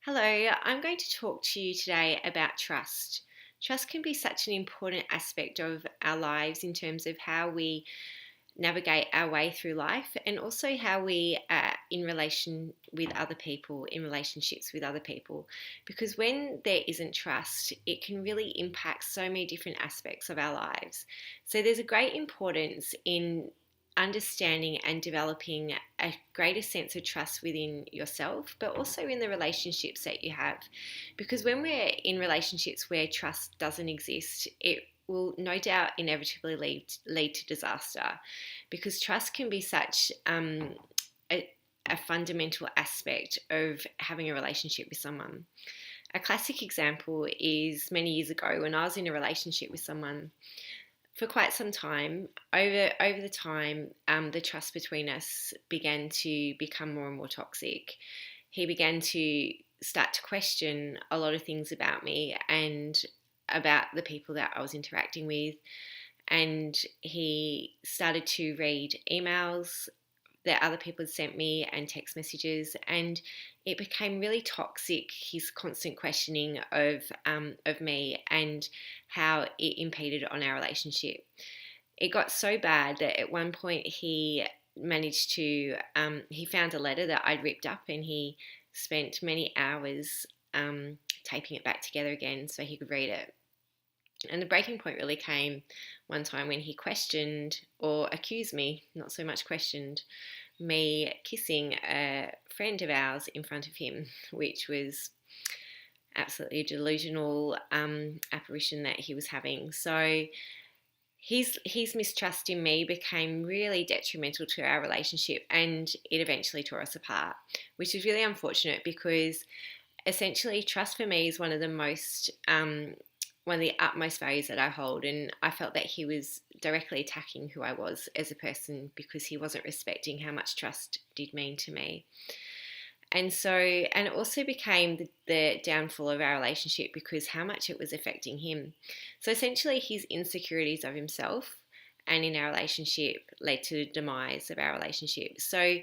Hello, I'm going to talk to you today about trust. Trust can be such an important aspect of our lives in terms of how we navigate our way through life and also how we are in relation with other people, in relationships with other people. Because when there isn't trust, it can really impact so many different aspects of our lives. So there's a great importance in understanding and developing a greater sense of trust within yourself, but also in the relationships that you have. Because when we're in relationships where trust doesn't exist, it will no doubt inevitably lead to disaster, because trust can be such a, a fundamental aspect of having a relationship with someone. A classic example is many years ago when I was in a relationship with someone for quite some time. Over the time, the trust between us began to become more and more toxic. He began to start to question a lot of things about me and about the people that I was interacting with. And he started to read emails that other people had sent me and text messages, and it became really toxic. His constant questioning of me and how it impeded on our relationship. It got so bad that at one point he managed to he found a letter that I'd ripped up, and he spent many hours taping it back together again so he could read it. And the breaking point really came one time when he questioned, or accused me, not so much questioned, me kissing a friend of ours in front of him, which was absolutely a delusional apparition that he was having. So his mistrust in me became really detrimental to our relationship, and it eventually tore us apart, which is really unfortunate because essentially trust for me is one of the utmost values that I hold, and I felt that he was directly attacking who I was as a person because he wasn't respecting how much trust did mean to me. And it also became the downfall of our relationship because how much it was affecting him. So essentially, his insecurities of himself and in our relationship led to the demise of our relationship. So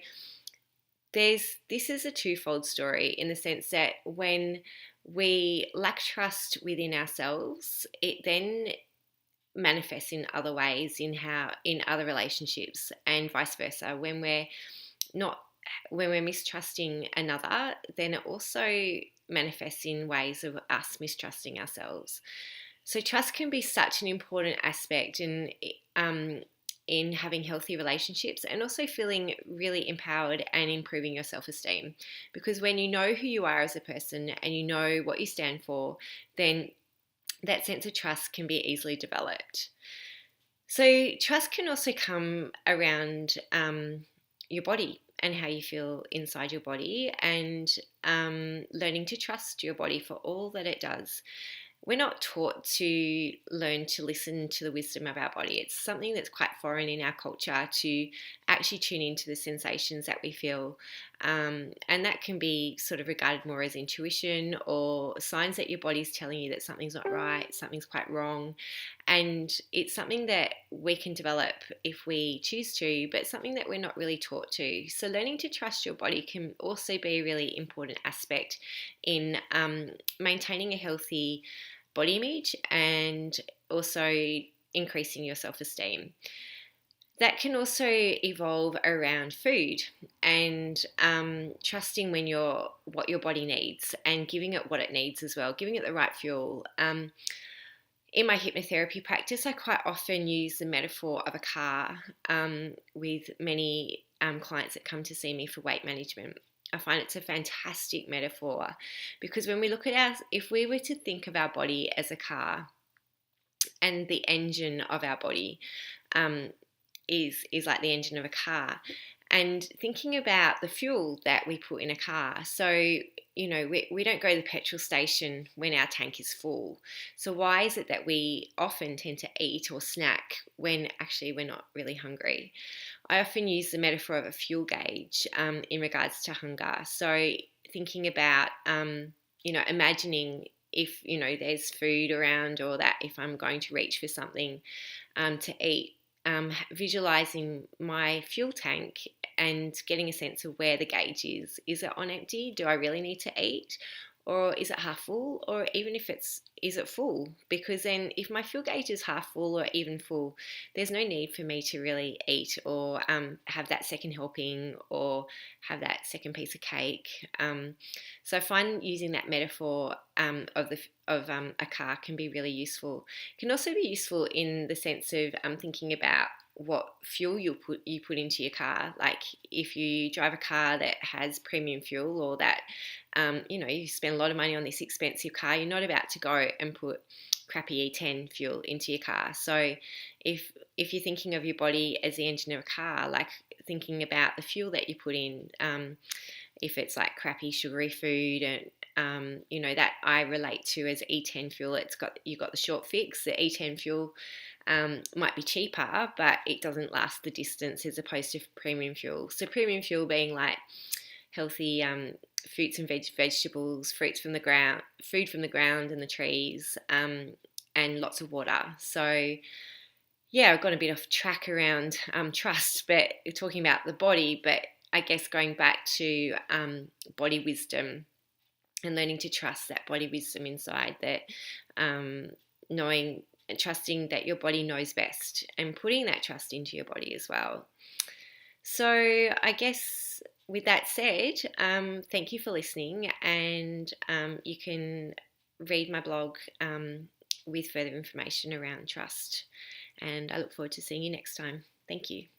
this is a twofold story in the sense that when we lack trust within ourselves, it then manifests in other ways in other relationships, and vice versa. Not when we're mistrusting another, then it also manifests in ways of us mistrusting ourselves. So trust can be such an important aspect in having healthy relationships, and also feeling really empowered and improving your self-esteem. Because when you know who you are as a person and you know what you stand for, then that sense of trust can be easily developed. So trust can also come around your body and how you feel inside your body, and learning to trust your body for all that it does. We're not taught to learn to listen to the wisdom of our body. It's something that's quite foreign in our culture to actually tune into the sensations that we feel. And that can be sort of regarded more as intuition or signs that your body's telling you that something's not right, something's quite wrong. And it's something that we can develop if we choose to, but something that we're not really taught to. So learning to trust your body can also be a really important aspect in maintaining a healthy body image and also increasing your self-esteem. That can also evolve around food and trusting what your body needs and giving it what it needs as well, giving it the right fuel. In my hypnotherapy practice, I quite often use the metaphor of a car with many clients that come to see me for weight management. I find it's a fantastic metaphor because when we look at if we were to think of our body as a car, and the engine of our body um, is like the engine of a car, and thinking about the fuel that we put in a car. So, we don't go to the petrol station when our tank is full. So why is it that we often tend to eat or snack when actually we're not really hungry? I often use the metaphor of a fuel gauge in regards to hunger. So thinking about, imagining if, there's food around, or that if I'm going to reach for something to eat, visualizing my fuel tank and getting a sense of where the gauge is. Is it on empty? Do I really need to eat? or is it half full, or even if is it full? Because then if my fuel gauge is half full or even full, there's no need for me to really eat or have that second helping or have that second piece of cake. So I find using that metaphor of a car can be really useful. It can also be useful in the sense of thinking about what fuel you put into your car. Like if you drive a car that has premium fuel, or that you spend a lot of money on this expensive car, you're not about to go and put crappy E10 fuel into your car. So if you're thinking of your body as the engine of a car, like thinking about the fuel that you put in, if it's like crappy sugary food, and that I relate to as E10 fuel. You've got the short fix. The E10 fuel might be cheaper, but it doesn't last the distance as opposed to premium fuel. So premium fuel being like healthy fruits and vegetables, food from the ground and the trees, and lots of water. So yeah, I've got a bit off track around trust, but talking about the body, but I guess going back to body wisdom and learning to trust that body wisdom inside, that knowing and trusting that your body knows best, and putting that trust into your body as well. So I guess with that said, thank you for listening, and you can read my blog with further information around trust, and I look forward to seeing you next time. Thank you.